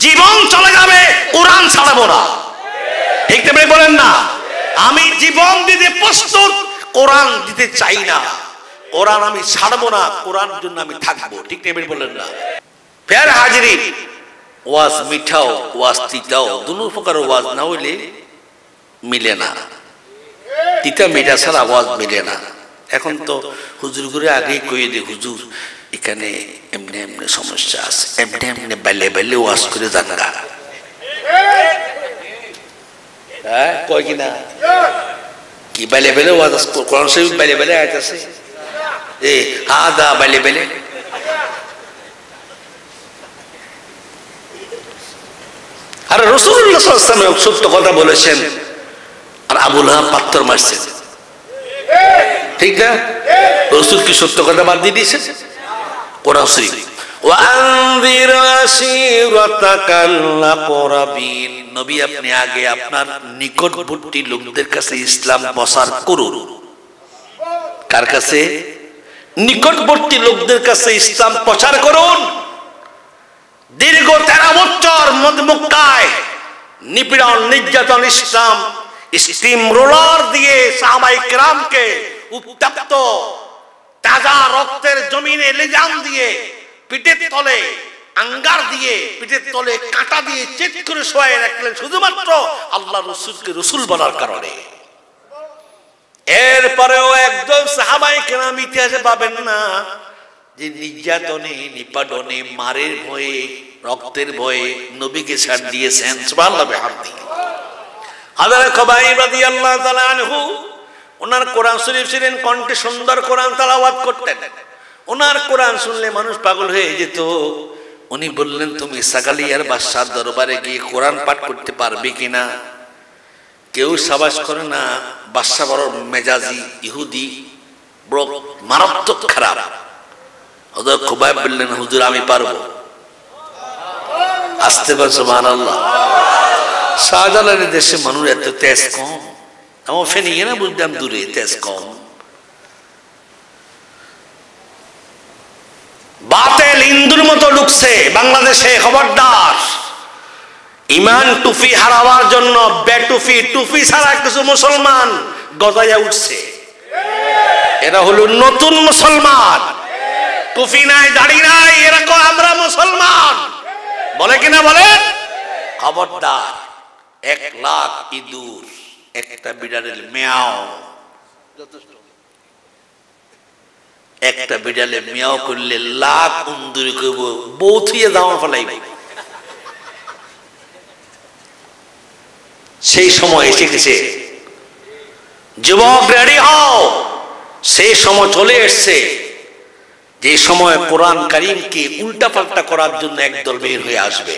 জীবন চলে যাবে, কোরআন ছাড়াবো না। ঠিক তেমনি বলেন না, আমি জীবন দিতে প্রস্তুত, কোরআন দিতে চাই না। কোরআন আমি ছাড়বো না, কোরআন জন্য আমি থাকবো। ঠিক তেমনি বলেন না। প্যার হাজিরি, ওয়াজ মিঠাও ওয়াজ তিতাও, দুনো প্রকার ওয়াজ না হইলে মিলে না। তিতা মিঠা ছাড়া ওয়াজ মিলে না। এখন তো হুজুর ঘুরে আগেই কয়ে দে, হুজুর এখানে এমনি এমনি সমস্যা আছে, এমনি এমনি বেলে বেলে ওয়াজ করে জানগা। হ্যাঁ কয় কিনা কি বেলে বেলে ওয়াজ, কোরআন শরীফ বেলে বেলে আইতাছে, এ হাদা বেলে বেলে। আর রাসূলুল্লাহ সাল্লাল্লাহু আলাইহি ওয়াসাল্লাম সত্য কথা বলেছেন, আর আবু লাহাব পাথর মারছেন। ঠিক না? রাসূল কি সত্য কথা বাদ দিয়ে দিয়েছেন? কোরআন শরীফ ওয়ানযির আশীরাতাকাল আকরাবিন, নবী আপনি আগে আপনার নিকটবর্তী লোকদের কাছে ইসলাম প্রচার করুন। কার কাছে? নিকটবর্তী লোকদের কাছে ইসলাম প্রচার করুন। দীর্ঘ 13 বছর মক্কায় নিপীড়ন নির্যাতন, ইসলাম স্টিম রোলার দিয়ে সাহাবায়ে কেরামকে উত্তপ্ত তাজা রক্তের জমিনে লেজাম দিয়ে, পিঠের তলে আঙ্গার দিয়ে, পিঠের তলে কাঁটা দিয়ে চেট করে শোয়ায় রাখলেন শুধুমাত্র আল্লাহ রাসূলকে রাসূল বলার কারণে। এরপরেও একজন সাহাবায়ে কেরাম ইতিহাসে পাবেন না যে নির্যাতনে, নিপীড়নে, মারের ভয়ে, রক্তের ভয়ে নবীকে ছাড় দিয়েছেন। সুবহানাল্লাহ বিহামদিহি। হযরত খুবাইব রাদিয়াল্লাহু তাআলা আনহু, ওনার কোরআন শরীফ ছিলেন কণ্ঠে সুন্দর, কোরআন তেলাওয়াত করতেন। ওনার কোরআন শুনলে মানুষ পাগল হয়ে যেত। উনি বললেন, তুমি সাগালিয়ার বাদশার দরবারে গিয়ে কোরআন পাঠ করতে পারবে কিনা? কেউ সাবাস করে না, বাদশা বড় মেজাজি ইহুদি, বড় মারাত্মক খারাপ। হযরত খুবাইব বললেন, হুজুর আমি পারবো। আসতে পার সুবহানাল্লাহ। শাহজালালের দেশে মানুষ এত তেজ কম, আমার ফেনি না বুঝলাম দূরে তেজ কম। বাতেল হিন্দুর মতো ঢুকছে বাংলাদেশে, খবরদার। ইমান টুপি হারাবার জন্য বেটুপি, টুপি ছাড়া কিছু মুসলমান গজাইয়া উঠছে। এরা হলো নতুন মুসলমান, টুপি নাই, দাড়ি নাই, এরকম আমরা মুসলমান বলে কিনা বলে? খবরদার। 1 লাখ ইঁদুর একটা বিড়ালের মেয়াও, একটা বিড়ালে মিয়াও করলে লাখ ইঁদুর কইব বউথিয়ে দাওয়া ফেলাই। সেই সময় এসে গেছে, যুবক রেডি হও। সেই সময় চলে এসছে যে সময় কোরআন কারীমকে উল্টাপাল্টা করার জন্য একদল বের হয়ে আসবে।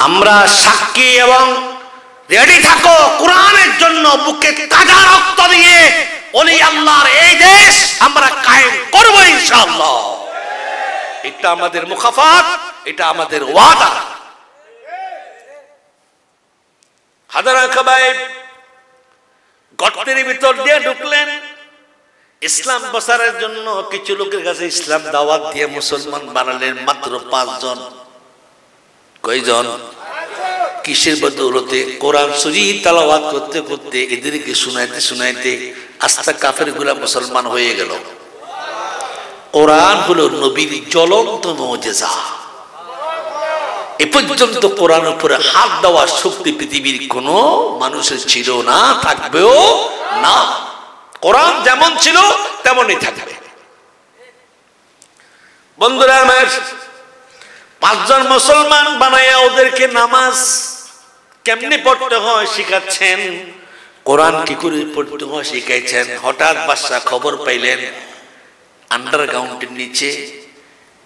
আমরা সাক্ষী এবং রেডি থাকো কোরআনের জন্য, বুকে তাজা রক্ত দিয়ে ওলি আল্লাহর এই দেশ আমরা কায়েম করব ইনশাআল্লাহ। এটা আমাদের মুখাফাত, এটা আমাদের ওয়াদা। হযরত খুবাইব গর্তের ভিতর দিয়ে ঢুকলেন ইসলাম প্রচারের জন্য। কিছু লোকের কাছে ইসলাম দাওয়াত দিয়ে মুসলমান বানালেন মাত্র 5 জন। কয়জন? কিসের বদৌলতে? কোরআন শরীফ তেলাওয়াত করতে করতে, এদেরকে শুনাইতে শুনাইতে আস্তা কাফের গুলা মুসলমান হয়ে গেল। কোরআন হলো নবীর জ্বলন্ত মুজিজা। এ পর্যন্ত কোরআন উপরে হাত দেওয়ার শক্তি পৃথিবীর কোন মানুষের ছিল না, থাকবেও না। কোরআন যেমন ছিল তেমনই থাকবে। বন্ধুরা আমার, 5 জন মুসলমান বানায়া ওদেরকে নামাজ কেমনি পড়তে হয় শিখাচ্ছেন, কোরআন কি করে পড়তে হয় শিখাইছেন। হঠাৎ বাদশা খবর পাইলেন আন্ডারগ্রাউন্ডের নিচে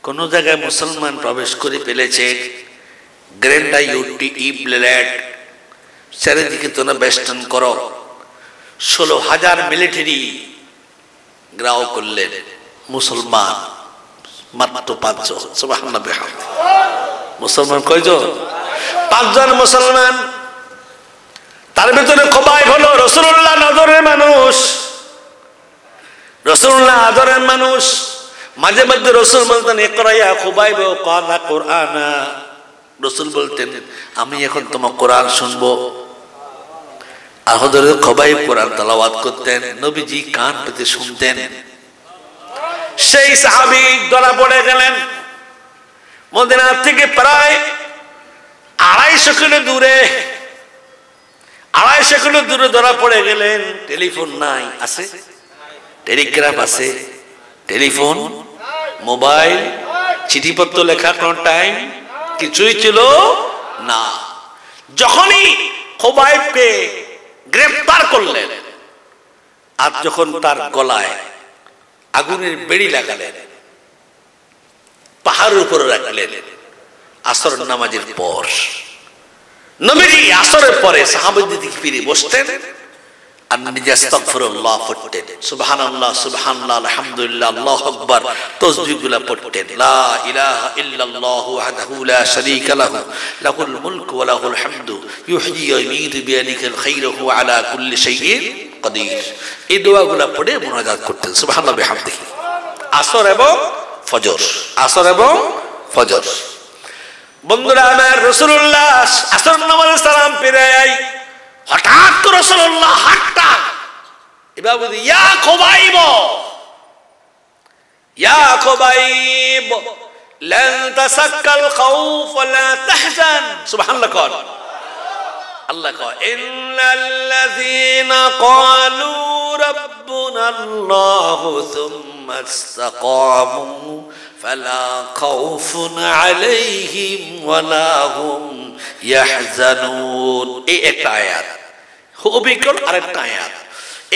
কোন জায়গায় মুসলমান প্রবেশ করে ফেলেছে। গ্রেন্ডা ইউটি ইবলেট চারিদিকে তোমরা বেষ্টন করো। 16,000 মিলিটারি গ্রাও করলেন, মুসলমান মাত্র 5 জন। সুবহানাল্লাহ বিহামদিহি। মুসলমান কয়জন? 5 জন মুসলমান। তার ভিতরে খুবাইব হলো রাসূলুল্লাহ নজরের মানুষ, রাসূলুল্লাহ আদরের মানুষ। মাঝে মাঝে রাসূল বলতেন, ইকরা ইয়া খুবাইব কানা কুরআনা, রাসূল বলতেন আমি এখন তোমার কোরআন শুনবো, আর হযরত খবাইব কোরআন তেলাওয়াত করতেন, নবীজি কান পেতে শুনতেন। সেই সাহাবী ধরা পড়ে গেলেন মদিনা থেকে প্রায় 250 কিলো দূরে, 250 কিলো দূরে ধরা পড়ে গেলেন। টেলিফোন নাই, আছে টেলিগ্রাফ আছে, টেলিফোন মোবাইল চিঠিপত্র লেখার কোন টাইম কিছুই ছিল না। যখনই খোবাইবকে গ্রেফতার করলেন আর যখন তার গলায় আগুনের বেড়ি লাগালেন, পাহাড়ের উপরে রাখলেন, আসর নামাজের পর নবীজি আসরের পরে সাহাবাদের দিকে ফিরে বসতেন আর নিজে আস্তাগফিরুল্লাহ পড়তেন, সুবহানাল্লাহ সুবহানাল্লাহ আলহামদুলিল্লাহ আল্লাহু আকবার তাসবিহগুলো পড়তেন। লা ইলাহা ইল্লাল্লাহ ওয়াহদাহু লা শারীকা লাহু লাহুল মুলকু ওয়া লাহুল হামদু ইউহয়ি ওয়া ইউমীতু বিয়াদিহিল খায়রু আলা কুল্লি শাইইন কাদির। এই দোয়াগুলো পড়ে মুনাজাত করতেন সুবহানাল্লাহ বিহামদিহি। আসর এবং ফজর, আসর এবং ফজর। বন্ধুরা আমার, রাসূলুল্লাহ আসর নামাজে সালাম ফিরাই হঠাৎ করে রাসূলুল্লাহ হাতটা এভাবে বলে, ইয়া খুবাইব, ইয়া খুবাইব লান তাসাক্কাল খাউফ ওয়া লা তাহজান। সুবহানাল্লাহ। কর আল্লাহ কয় ইন্নাল্লাযীনা ক্বালু রাব্বুনাল্লাহু সুম্মা ইসতাকামু ফালা খাউফুন আলাইহিম ওয়া লা হুম ইয়াহজানুন। এই একটা আয়াত, অবিকল আরেকটা আয়াত,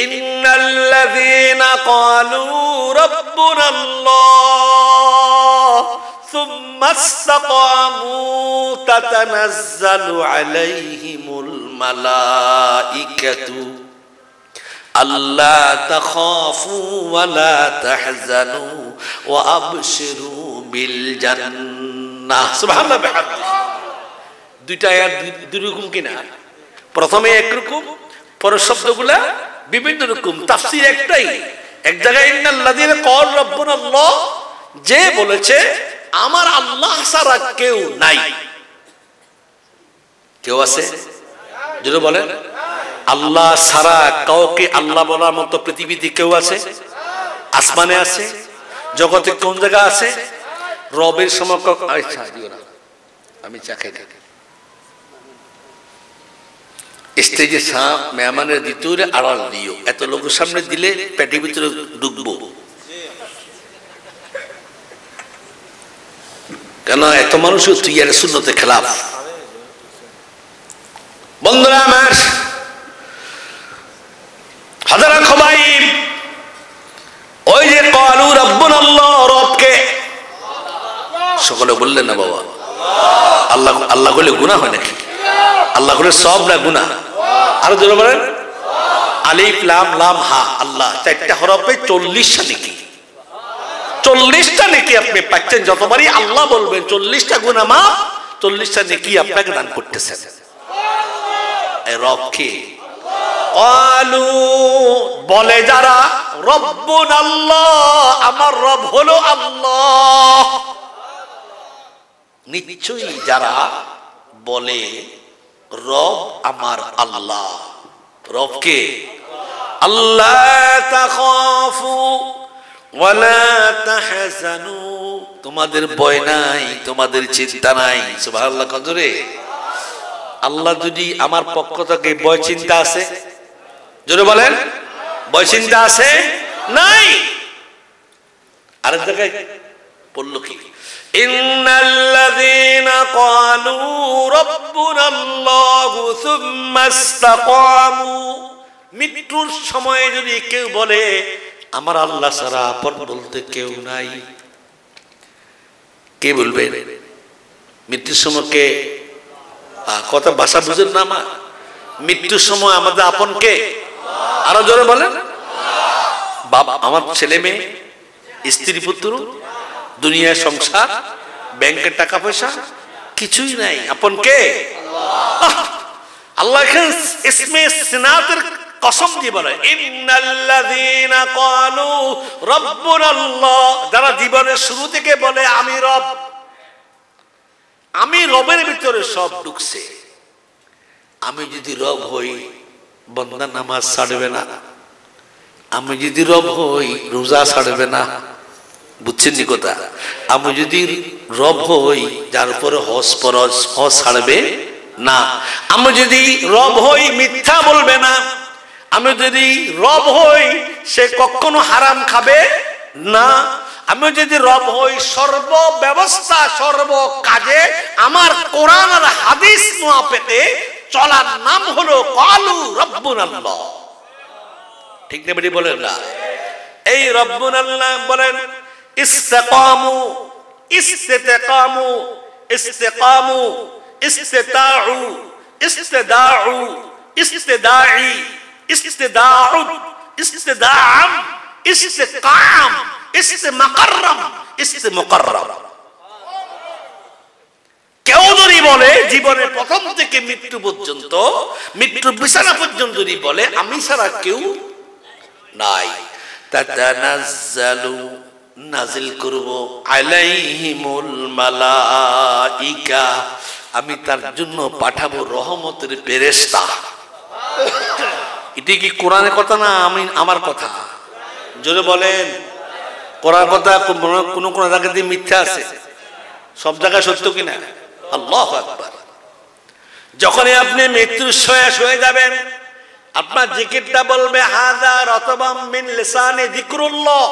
ইন্নাল্লাযীনা ক্বালু রাব্বুনাল্লাহ সুম্মা ইসতাকামু তাতানাজ্জালু আলাইহিমুল মালাইকাতু আল্লা তাখাফু ওয়া লা তাহজানু ওয়া আবশিরু বিল জান্নাহ। সুবহানাল্লাহ বিহামদিহি। দুইটা আয়াত দুই রকম কিনা? প্রথমে একরকম, পরের শব্দগুলা বিভিন্ন রকম, তাফসীর একটাই। এক জায়গায় ইন্নাল্লাযীনা ক্বালু রাব্বুনাল্লাহ, যে বলেছে আমার আল্লাহ ছাড়া কেউ নাই। কেউ আছে? যদি বলেন আল্লাহ ছাড়া কাউকে আল্লাহ বলার মতো পৃথিবীতে কেউ আছে? আসমানে আছে, জগতে কোন জায়গা আছে? রবের সমকক্ষ। আচ্ছা দিও না, আমি চা খাই থাকি। স্টেজে সাপ মেহমানের দ্বিতীয় আড়াল দিও, এত লোকের সামনে দিলে পেটের ভিতরে ঢুকবো কেন? এত মানুষ তুই আর সুন্নতে খেলাফ। বন্ধুরা আমার, হযরত খুবাইব ওই যে ক্বালু রাব্বুনাল্লাহ, রবকে সকলে বললেন না বাবা আল্লাহ। আল্লাহ বলে গুনাহ হয় নাকি? আল্লাহ বলে সব না গুনাহ। আরো জোরে বলেন আলিফ লাম লাম হা, আল্লাহ। চারটা হরফে 40টা নেকি, 40টা নেকি আপনি পাচ্ছেন। যতবারই আল্লাহ বলবেন 40টা গুনাহ মাফ, 40টা নেকি আপনাকে দান করতেছেন। এই রবকে ক্বালু বলে যারা, রব্বুনাল্লাহ, আমার রব হলো আল্লাহ। নিশ্চয়ই যারা বলে রব আমার আল্লাহ, রবকে আল্লাহ তাখাফু ওয়া লা তাহজানু, তোমাদের ভয় নাই, তোমাদের চিন্তা নাই। সুবহানাল্লাহ। কজরে আল্লাহ যদি আমার পক্ষ থেকে ভয় চিন্তা আছে? জোরে বলেন ভয় চিন্তা আছে? নাই। আরেক জায়গায় পড়লো কি, ইন্নাল্লাযীনা ক্বালু রাব্বুনাল্লাহু সুম্মা ইসতাকামু, মৃত্যুর সময়ে যদি কেউ বলে আমার আল্লাহ ছাড়া আপন বলতে কেউ নাই, কে বলবে? মৃত্যুর সময় কে? কথা ভাষা বুঝেন না আমার? মৃত্যুর সময় আমাদের আপন কে? আরো জোরে বলেন। বাবা, আমার ছেলে মেয়ে, স্ত্রী পুত্র, দুনিয়ার সংসার, ব্যাংকের টাকা পয়সা কিছুই নাই, আপন কে? আল্লাহ ইসমে সিনাতের কসম দিয়ে বলে ইন্নাল্লাযীনা ক্বালু রাব্বুনাল্লাহ, যারা জীবনের শুরু থেকে বলে আমি রব, আমি রবের ভিতরে সব ঢুকছে। আমি যদি রব হই বান্দা নামাজ ছাড়বে না, আমি যদি রব হই রোজা ছাড়বে না, বুঝছেন নি কথা? আমি যদি রব হই যার উপরে হজ ফরজ, হজ ছাড়বে না। আমি যদি রব হই মিথ্যা বলবে না। আমি যদি রব হই সে কখনো হারাম খাবে না। আমি যদি রব হই সর্ব ব্যবস্থা সর্ব কাজে আমার কোরআন আর হাদিস মুআফিকে চলার নাম হলো ক্বালু রাব্বুনাল্লাহ। ঠিক না বেটি বলেন না? এই রাব্বুনাল্লাহ বলেন ইসতিকামু ইস্তিকামু ইস্তিকামু ইস্তিতাউ ইস্তিদাউ ইস্তিদাই ইস্তিদাউ ইস্তিদাম ইস্তিকাম ইস্তিমাকাররাম ইস্তিমুকাররাম। কেউ যদি বলে জীবনের প্রথম থেকে মৃত্যু পর্যন্ত, মৃত্যু বিছানা পর্যন্ত যদি বলে আমি ছাড়া কেউ নাই, তাতানাজ্জালু নাজিল করব আলাইহিমুল মালাইকা, আমি তার জন্য পাঠাবো রহমতের ফেরেশতা। এটা কি কোরআনের কথা না আমি আমার কথা? জোরে বলেন। কোরআন কথা কোন কোন জায়গাতে মিথ্যা আছে, সব জায়গায় সত্য কিনা? আল্লাহু আকবার। যখনই আপনি মৃত্যুর শোয়া শুয়ে যাবেন আপনার জিকিরটা বলবে হাযা রাতবাম মিন লিসানি যিকরুল্লাহ।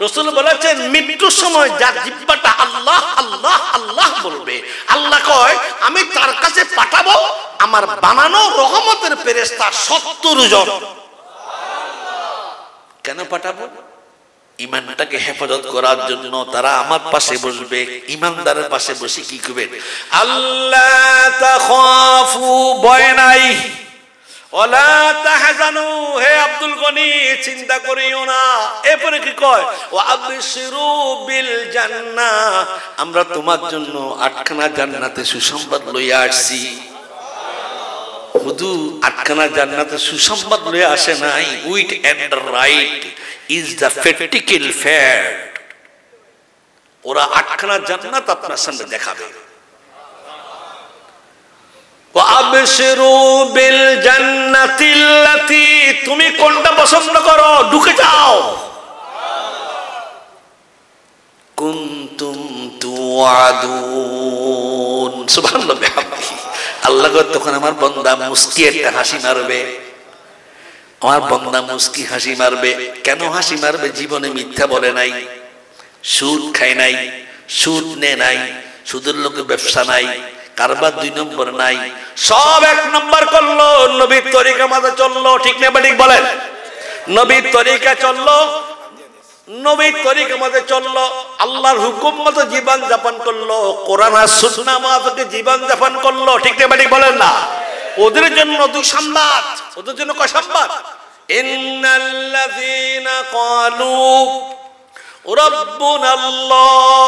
রাসূল বলেছেন মৃত্যুর সময় যার জিহ্বাটা আল্লাহ আল্লাহ আল্লাহ বলবে, আল্লাহ কয় আমি তার কাছে পাঠাবো আমার বানানো রহমতের ফেরেশতা ৭০ জন। কেন পাঠাবো? ইমানটাকে হেফাজত করার জন্য। তারা আমার পাশে বসবে, ইমানদারের পাশে বসে কি করবে? আল্লাহ তাখাফু, ভয় নাই, ওয়ালা তাহজানু, হে আব্দুল গনি চিন্তা করিও না। এরপরে কি কয়? ওয়া আবশিরু বিল জান্নাহ, আমরা তোমার জন্য ৮খানা জান্নাতে সুসংবাদ লইয়া আসছি। শুধু ৮খানা জান্নাতে সুসংবাদ লইয়া আসে নাই, wit and right is the practical fact. ওরা ৮খানা জান্নাত আপনার সামনে দেখাবে। ওয়া আবশিরু বিল জান্নাতিল্লাতী, তুমি কোনটা পছন্দ করো ঢুকে যাও। কুনতুম তুআদুন, সুবহানাল্লাহ বিহামদিহি। আল্লাহ তখন আমার বান্দা মুস্কি একটা হাসি মারবে, আমার বান্দা মুস্কি হাসি মারবে। কেন হাসি মারবে? জীবনে মিথ্যা বলে নাই, সুদ খায় নাই, সুদ নেয় নাই, সুদের লোকের ব্যবসা নাই, কারবার ২ নম্বর নাই, সব ১ নম্বর করলো, নবীর তরিকা মতো চললো। ঠিক না ঠিক বলেন? নবীর তরিকা চললো, নবীর তরিকা মতো চললো, আল্লাহর হুকুম মতো জীবন যাপন করলো, কোরআন আর সুন্নাহ মতো জীবন যাপন করলো। ঠিক না ঠিক বলেন না? ওদের জন্য ২ সংবাদ, ওদের জন্য কয় সংবাদ? ইন্নাল্লাযীনা ক্বালু রাব্বুনাল্লাহ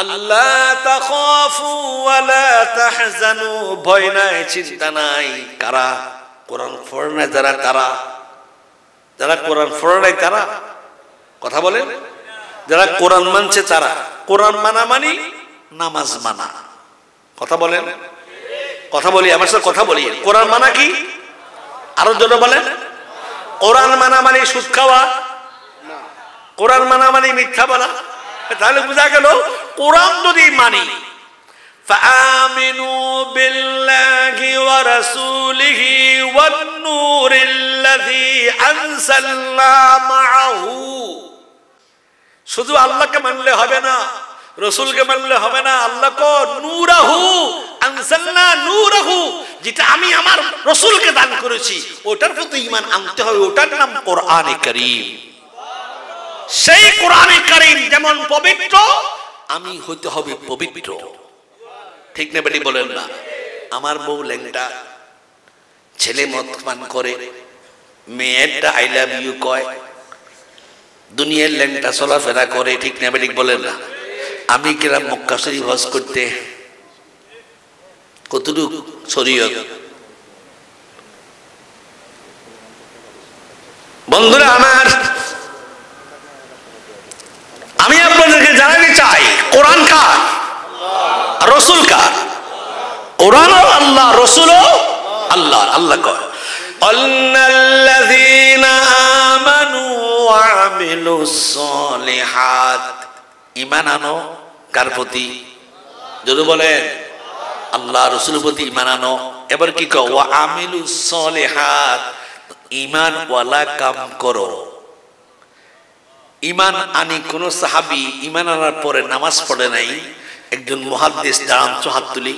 আল্লা তাখাফু ওয়া লা তাহজানু, ভয় নাই চিন্তা নাই। কারা? কোরআন পড়ে না যারা, কারা? যারা কোরআন পড়ে নাই তারা। কথা বলেন। যারা কোরআন মানছে তারা। কোরআন মানা মানে নামাজ মানা। কথা বলেন। কথা বলি, আমার সাথে কথা বলি। কোরআন মানা কি? আরো জোরে বলেন। কোরআন মানা মানে সুদ খাওয়া, কোরআন মানা মানে মিথ্যা বলা। তাহলে বোঝা গেল কোরআন যদি মানি, ফাআমিনু বিল্লাহি ওয়া রাসূলিহি ওয়ান নূরিল্লাযী আনজালনা মাআহু, শুধু আল্লাহকে মানলে হবে না, রাসূলকে মানলে হবে না। আল্লাহ কো নূরাহু আনজালনা নূরাহু, যেটা আমি আমার রাসূলকে দান করেছি ওটার প্রতি ঈমান আনতে হবে। ওটার নাম কোরআনে কারীম। সেই কোরআনে কারীম যেমন পবিত্র, আমি হইতে হবে পবিত্র। ঠিক না বেটি বলেন না? আমার বউ ল্যাংটা, ছেলে মদ পান করে, মেয়েটা আই লাভ ইউ কয়, দুনিয়ার ল্যাংটা চলাফেরা করে। ঠিক না বেটি বলেন না? আমি গেলাম মক্কা শরীফ হজ করতে, কতটুকু শরীয়ত। বন্ধুরা আমার, আমি আপনাদেরকে জানাতে চাই কোরআন কার? কোরআনও আল্লাহ, রাসূলও আল্লাহ। আল্লাহ কয় আল্লাযীনা আমানু ওয়া আমিলুস সলিহাত, ঈমান আনো কার প্রতি? যদি বলেন আল্লাহ রাসূলের প্রতি ঈমান আনো। এবার কি কয় ওয়া আমিলুস সলিহাত, ঈমান ওয়ালা কাম করো। ঈমান আনি কোন সাহাবী ঈমান আনার পরে নামাজ পড়ে নাই? একজন মুহাদ্দিস জানতো, হাত তুলি,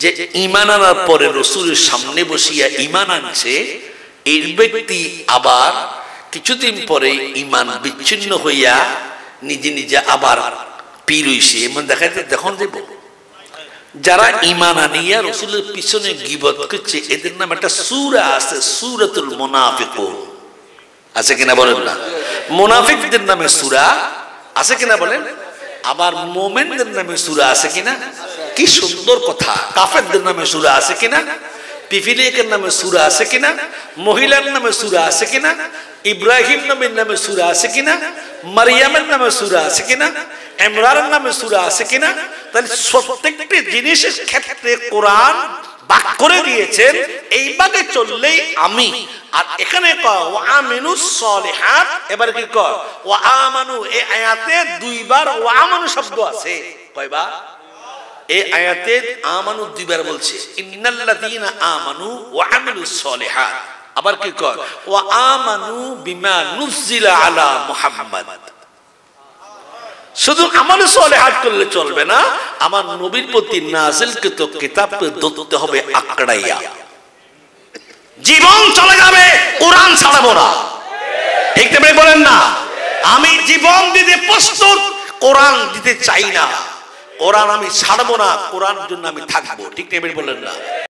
যে ঈমান আনার পরে রাসূলের সামনে বসিয়া ঈমান আনছে, এই ব্যক্তি আবার কিছুদিন পরে ঈমান বিচ্ছিন্ন হইয়া নিজে নিজে আবার পীর হইছে। এমন দেখাইতে দেখুন যাব যারা ঈমান আনিয়া রাসূলের পিছনে গীবত করছে, এদের নামে একটা সূরা আছে, সূরাতুল মুনাফিকুন। আছে কিনা বলেন না? মুনাফিকদের নামে সূরা আছে কিনা বলেন? আবার মুমিনদের নামে সূরা আছে কিনা? কি সুন্দর কথা। কাফেরদের নামে সূরা আছে কিনা? পিপিলিকের নামে সূরা আছে কিনা? মহিলার নামে সূরা আছে কিনা? ইব্রাহিম নবীর নামে সূরা আছে কিনা? মারিয়ামের নামে সূরা আছে কিনা? ইমরানের নামে সূরা আছে কিনা? তাহলে প্রত্যেকটি জিনিসের ক্ষেত্রে কোরআন ভাগ করে দিয়েছেন, এই ভাগে চললেই আমি। আর এখানে কয় ওয়া আমিলুস সলিহাত, এবারে কি কয় ওয়া আমানু। এই আয়াতে দুইবার ওয়া আমানু শব্দ আছে। কয়বার? এই আয়াতে আমানু দুইবার বলছে, ইন্নাল্লাযীনা আমানু ওয়া আমিলুস সলিহাত। আবার কি কয় ওয়া আমানু বিমা নুজিলা আলা মুহাম্মাদ। শুধু আমালু সলিহাত করলে চলবে না, আমার নবীর প্রতি নাযিলকৃত কিতাবকে ধরতে হবে আকড়াইয়া। জীবন চলে যাবে, কোরআন ছাড়বো না। ঠিক তেমনি বলেন না, আমি জীবন দিতে প্রস্তুত, কোরআন দিতে চাই না। কোরআন আমি ছাড়বো না, কোরআন জন্য আমি থাকবো। ঠিক তেমনি বলেন না।